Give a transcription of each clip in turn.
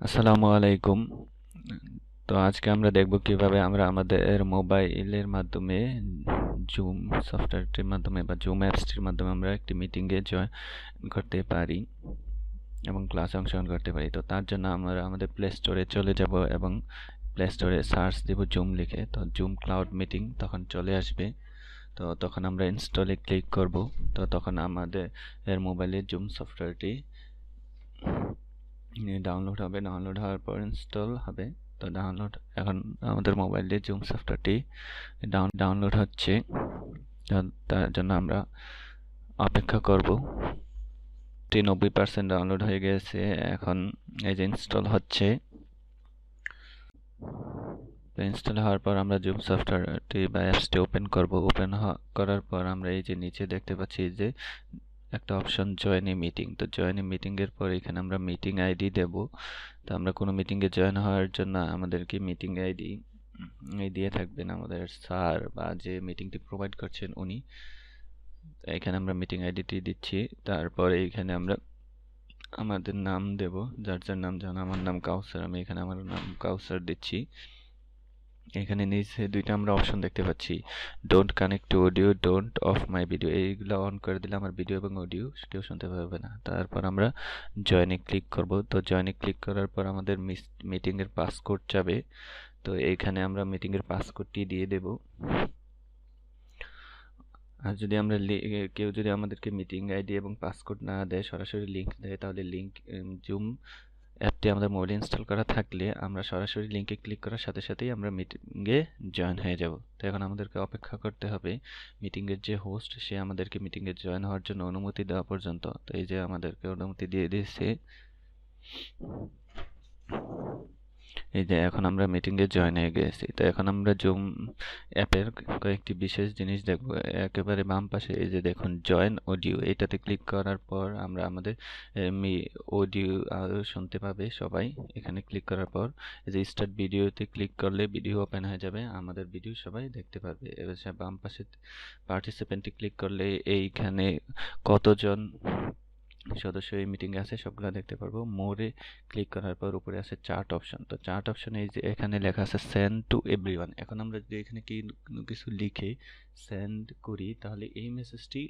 আসসালামু আলাইকুম। তো আজকে আমরা দেখব কিভাবে আমরা আমাদের মোবাইলের মাধ্যমে জুম সফটওয়্যারটির মাধ্যমে বা জুম অ্যাপসটির মাধ্যমে আমরা একটি মিটিংয়ে জয়েন করতে পারি এবং ক্লাসে অংশগ্রহণ করতে পারি। তো তার জন্য আমরা আমাদের প্লে স্টোরে চলে যাব এবং প্লে স্টোরে সার্চ দেব জুম লিখে। তো জুম ক্লাউড মিটিং তখন চলে আসবে। তো তখন আমরা ইনস্টলে ক্লিক করব। তো তখন আমাদের মোবাইলে জুম সফটওয়্যারটি ডাউনলোড হবে। ডাউনলোড হওয়ার পর ইনস্টল হবে। তো ডাউনলোড এখন আমাদের মোবাইলে জুম সফটওয়্যারটি ডাউনলোড হচ্ছে। তার জন্য আমরা অপেক্ষা করব। 90% ডাউনলোড হয়ে গেছে। এখন এই যে ইনস্টল হচ্ছে। ইনস্টল হওয়ার পর আমরা জুম সফটওয়্যারটি বা অ্যাপসটি ওপেন করব। করার পর আমরা এই যে নিচে দেখতে পাচ্ছি যে একটা অপশন জয়েন এ মিটিং। তো জয়েন এ মিটিং এর পর এখানে আমরা মিটিং আইডি দেব। তো আমরা কোনো মিটিংয়ে জয়েন হওয়ার জন্য আমাদেরকে মিটিং আইডি দিয়ে থাকবেন আমাদের স্যার বা যে মিটিংটি প্রোভাইড করছেন উনি। এখানে আমরা মিটিং আইডিটি দিচ্ছি। তারপরে এখানে আমরা আমাদের নাম দেব, যার যার নাম। যেমন আমার নাম কাউসার, আমি এখানে আমার নাম কাউসার দিচ্ছি। এখানে নিচে দুইটা আমরা অপশন দেখতে পাচ্ছি, don't connect to audio, don't of my video. এইগুলো অন করে দিলে আমার ভিডিও এবং অডিও কেউ শুনতে পারবে না। তারপর আমরা জয়েনে ক্লিক করব। তো জয়েনে ক্লিক করার পর আমাদের মিটিংয়ের পাসকোড যাবে। তো এইখানে আমরা মিটিংয়ের পাসকোডটি দিয়ে দেব। আর যদি আমরা কেউ যদি আমাদেরকে মিটিং আইডি এবং পাসকোড না দেয়, সরাসরি লিঙ্ক দেয়, তাহলে লিঙ্ক জুম অ্যাপটি আমাদের মোবাইলে ইনস্টল করা থাকলে আমরা সরাসরি লিঙ্কে ক্লিক করার সাথে সাথেই আমরা মিটিংয়ে জয়েন হয়ে যাব। তো এখন আমাদেরকে অপেক্ষা করতে হবে মিটিংয়ের যে হোস্ট সে আমাদেরকে মিটিংয়ে জয়েন হওয়ার জন্য অনুমতি দেওয়া পর্যন্ত। তো এই যে আমাদেরকে অনুমতি দিয়ে দিয়েছে। এই যে এখন আমরা মিটিংয়ে জয়েন হয়ে গেছি। তো এখন আমরা জুম অ্যাপের কয়েকটি বিশেষ জিনিস দেখব। একেবারে বাম পাশে এই যে দেখুন জয়েন অডিও, এটাতে ক্লিক করার পর আমরা আমাদের অডিও শুনতে পাবে সবাই। এখানে ক্লিক করার পর এই যে স্টার্ট ভিডিওতে ক্লিক করলে ভিডিও ওপেন হয়ে যাবে, আমাদের ভিডিও সবাই দেখতে পারবে। এবার বাম পাশে পার্টিসিপেন্টে ক্লিক করলে এইখানে কতজন সদস্য এই মিটিংয়ে আছে সবগুলো দেখতে পারবো। মোরে ক্লিক করার পর উপরে আছে চার্ট অপশন। তো চার্ট অপশনে এই যে এখানে লেখা আছে সেন্ড টু এভরিওয়ান। এখন আমরা যদি এখানে কিছু লিখে সেন্ড করি তাহলে এই মেসেজটি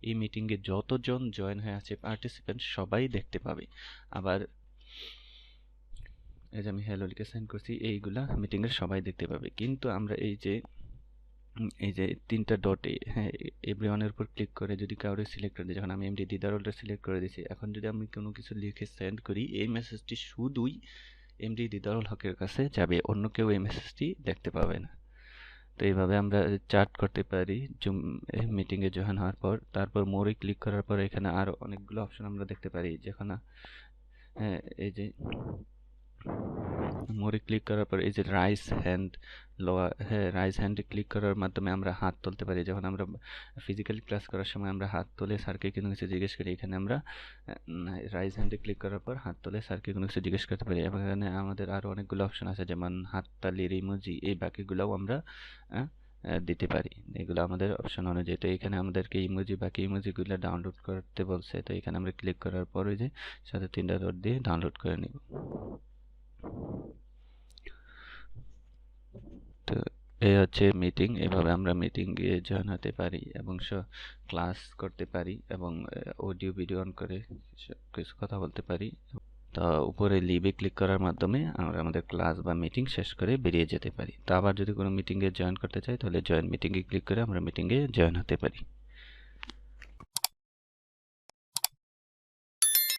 এই মিটিংয়ে যতজন জয়েন হয়ে আছে পার্টিসিপেন্ট সবাই দেখতে পাবে। আবার এই যে আমি হ্যালো লিখে সেন্ড করছি, এইগুলা মিটিংয়ের সবাই দেখতে পাবে। কিন্তু আমরা এই যে তিনটা ডটে, হ্যাঁ, এভরিওয়ানের উপর ক্লিক করে যদি কাউরে সিলেক্ট করে দিই, যখন আমি এমডি দিদারুলটা সিলেক্ট করে দিয়েছি, এখন যদি আমি কোনো কিছু লিখে সেন্ড করি এই মেসেজটি শুধুই এমডি দিদারুল হকের কাছে যাবে, অন্য কেউ এই মেসেজটি দেখতে পাবে না। তো এইভাবে আমরা চ্যাট করতে পারি জুম মিটিংয়ে জয়েন হওয়ার পর। তারপর মোরে ক্লিক করার পর এখানে আরও অনেকগুলো অপশন আমরা দেখতে পারি, যেখানে হ্যাঁ এই যে মোরে ক্লিক করার পর এই যে রাইজ হ্যান্ড লোয়ার, হ্যাঁ রাইজ হ্যান্ডে ক্লিক করার মাধ্যমে আমরা হাত তুলতে পারি। যখন আমরা ফিজিক্যালি ক্লাস করার সময় আমরা হাত তুলে স্যারকে কোনো কিছু জিজ্ঞেস করি, এখানে আমরা রাইজ হ্যান্ডে ক্লিক করার পর হাত তুলে স্যারকে কোনো কিছু জিজ্ঞেস করতে পারি। এবং এখানে আমাদের আরও অনেকগুলো অপশন আছে, যেমন হাততালির ইমোজি, এই বাকিগুলোও আমরা দিতে পারি। এগুলো আমাদের অপশন অনুযায়ী। তো এখানে আমাদেরকে বাকি ইমোজিগুলো ডাউনলোড করতে বলছে। তো এখানে আমরা ক্লিক করার পর ওই যে সাথে তিনটা ডট দিয়ে ডাউনলোড করে নিব। তো এই হচ্ছে মিটিং। এভাবে আমরা মিটিংয়ে জয়েন হতে পারি এবং ক্লাস করতে পারি এবং অডিও ভিডিও অন করে কিছু কথা বলতে পারি। তো উপরে লিভে ক্লিক করার মাধ্যমে আমরা আমাদের ক্লাস বা মিটিং শেষ করে বেরিয়ে যেতে পারি। তো আবার যদি কোনো মিটিংয়ে জয়েন করতে চাই তাহলে জয়েন মিটিংয়ে ক্লিক করে আমরা মিটিংয়ে জয়েন হতে পারি।